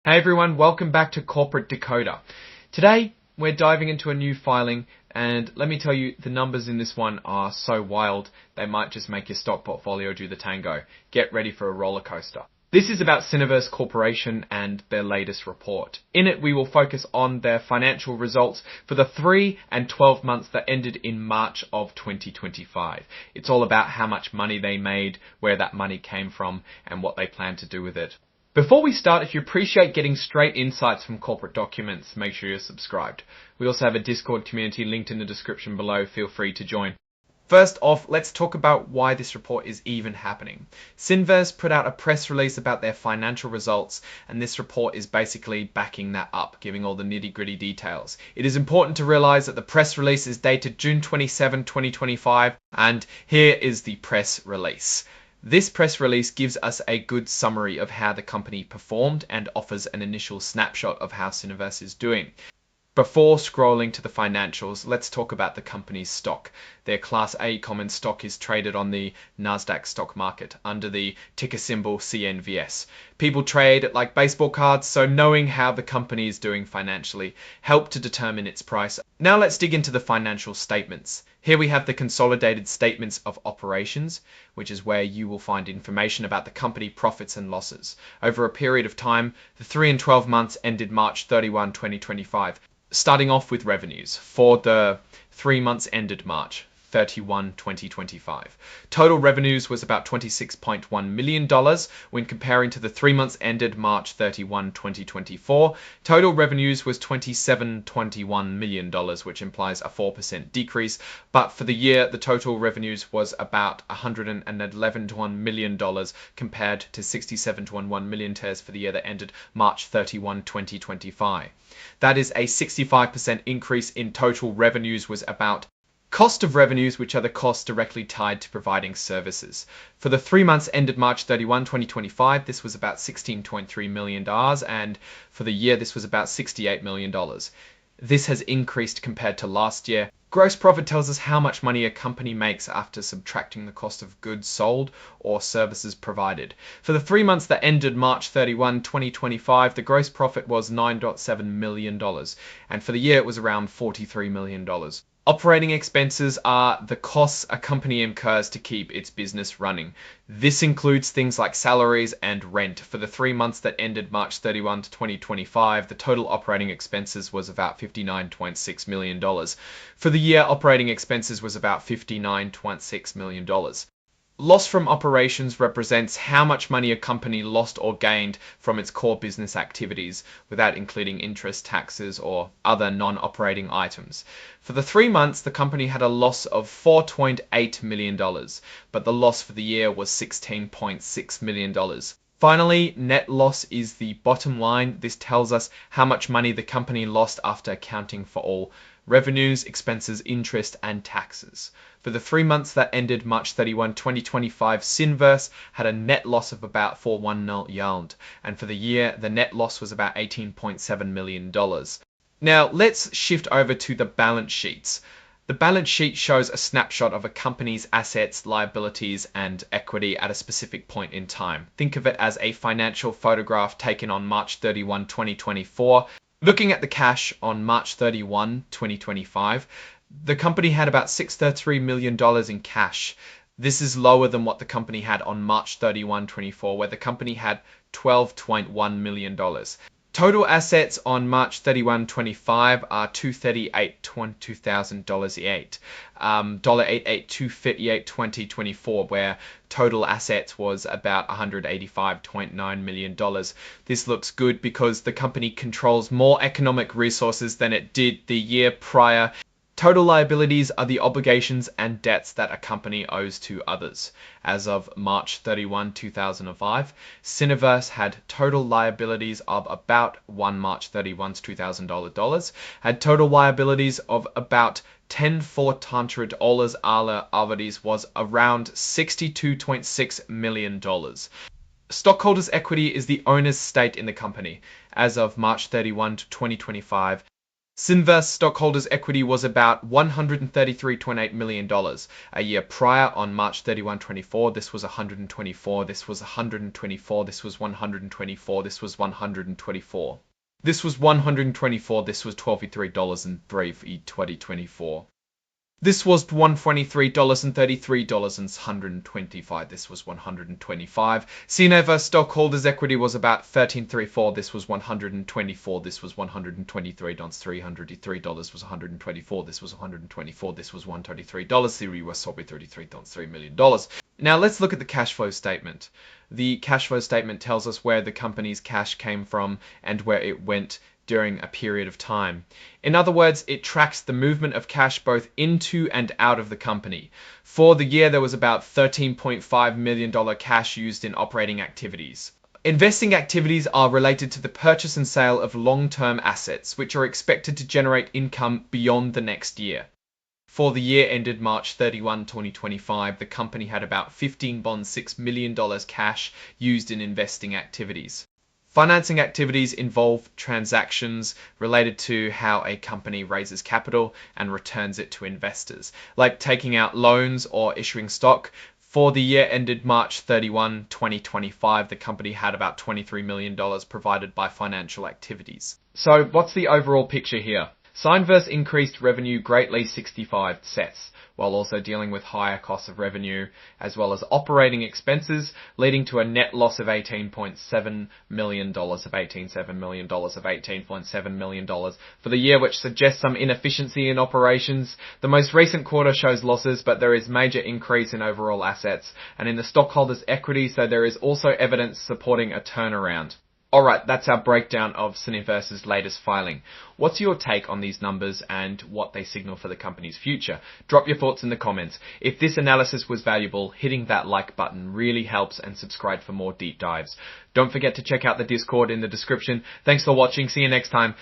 Hey everyone, welcome back to Corporate Decoder. Today, we're diving into a new filing, and let me tell you, the numbers in this one are so wild, they might just make your stock portfolio do the tango. Get ready for a roller coaster. This is about Cineverse Corporation and their latest report. In it, we will focus on their financial results for the 3 and 12 months that ended in March of 2025. It's all about how much money they made, where that money came from, and what they plan to do with it. Before we start, if you appreciate getting straight insights from corporate documents, make sure you're subscribed. We also have a Discord community linked in the description below. Feel free to join. First off, let's talk about why this report is even happening. Cineverse put out a press release about their financial results, and this report is basically backing that up, giving all the nitty-gritty details. It is important to realize that the press release is dated June 27, 2025, and here is the press release. This press release gives us a good summary of how the company performed and offers an initial snapshot of how Cineverse is doing. Before scrolling to the financials, let's talk about the company's stock. Their Class A common stock is traded on the Nasdaq stock market under the ticker symbol CNVS. People trade it like baseball cards, so knowing how the company is doing financially helps to determine its price. Now let's dig into the financial statements. Here we have the consolidated statements of operations, which is where you will find information about the company profits and losses over a period of time. The 3 and 12 months ended March 31, 2025. Starting off with revenues for the 3 months ended March 31, 2025. Total revenues was about $26.1 million when comparing to the 3 months ended March 31, 2024. Total revenues was $27.21 million, which implies a 4% decrease. But for the year, the total revenues was about $111.1 million compared to $67.1 million for the year that ended March 31, 2025. That is a 65% increase in total revenues was about cost of revenues, which are the costs directly tied to providing services. For the 3 months ended March 31, 2025, this was about $16.3 million, and for the year, this was about $68 million. This has increased compared to last year. Gross profit tells us how much money a company makes after subtracting the cost of goods sold or services provided. For the 3 months that ended March 31, 2025, the gross profit was $9.7 million, and for the year, it was around $43 million. Operating expenses are the costs a company incurs to keep its business running. This includes things like salaries and rent. For the 3 months that ended March 31, 2025, the total operating expenses was about $59.6 million. For the year, operating expenses was about $59.6 million. Loss from operations represents how much money a company lost or gained from its core business activities without including interest, taxes, or other non-operating items. For the 3 months, the company had a loss of $4.8 million, but the loss for the year was $16.6 million. Finally, net loss is the bottom line. This tells us how much money the company lost after accounting for all revenues, expenses, interest, and taxes. For the 3 months that ended March 31, 2025, Cineverse had a net loss of about $4.1 million, and for the year, the net loss was about $18.7 million. Now, let's shift over to the balance sheets. The balance sheet shows a snapshot of a company's assets, liabilities, and equity at a specific point in time. Think of it as a financial photograph taken on March 31, 2024. Looking at the cash on March 31, 2025, the company had about $633 million in cash. This is lower than what the company had on March 31, 2024, where the company had $12.1 million. Total assets on March 31, 25 are $238,2008, $88258 2024, where total assets was about $185.9 million. This looks good because the company controls more economic resources than it did the year prior. Total liabilities are the obligations and debts that a company owes to others. As of March 31, 2005, Cineverse had total liabilities of about March 31, $2,000, had total liabilities of about $10,400, liabilities was around $62.6 million. Stockholders' equity is the owner's stake in the company. As of March 31, 2025, Cineverse stockholders' equity was about $133.8 million. A year prior, on March 31, 24, this was 124, this was 124, this was 124, this was 124. This was 124, this was $23.03 for 2024. This was $123.33, $125. This was $125. Cineverse stockholders' equity was about $13.34. This was $124. This was $123. $303 was $124. This was $124. This was $133. The US sold $33.3 million. Now let's look at the cash flow statement. The cash flow statement tells us where the company's cash came from and where it went during a period of time. In other words, it tracks the movement of cash both into and out of the company. For the year, there was about $13.5 million cash used in operating activities. Investing activities are related to the purchase and sale of long-term assets, which are expected to generate income beyond the next year. For the year ended March 31, 2025, the company had about $15.6 million cash used in investing activities. Financing activities involve transactions related to how a company raises capital and returns it to investors, like taking out loans or issuing stock. For the year ended March 31, 2025, the company had about $23 million provided by financial activities. So what's the overall picture here? Cineverse increased revenue greatly 65 sets, while also dealing with higher costs of revenue, as well as operating expenses, leading to a net loss of $18.7 million, $18.7 million for the year, which suggests some inefficiency in operations. The most recent quarter shows losses, but there is major increase in overall assets and in the stockholders' equity, so there is also evidence supporting a turnaround. Alright, that's our breakdown of Cineverse's latest filing. What's your take on these numbers and what they signal for the company's future? Drop your thoughts in the comments. If this analysis was valuable, hitting that like button really helps, and subscribe for more deep dives. Don't forget to check out the Discord in the description. Thanks for watching. See you next time.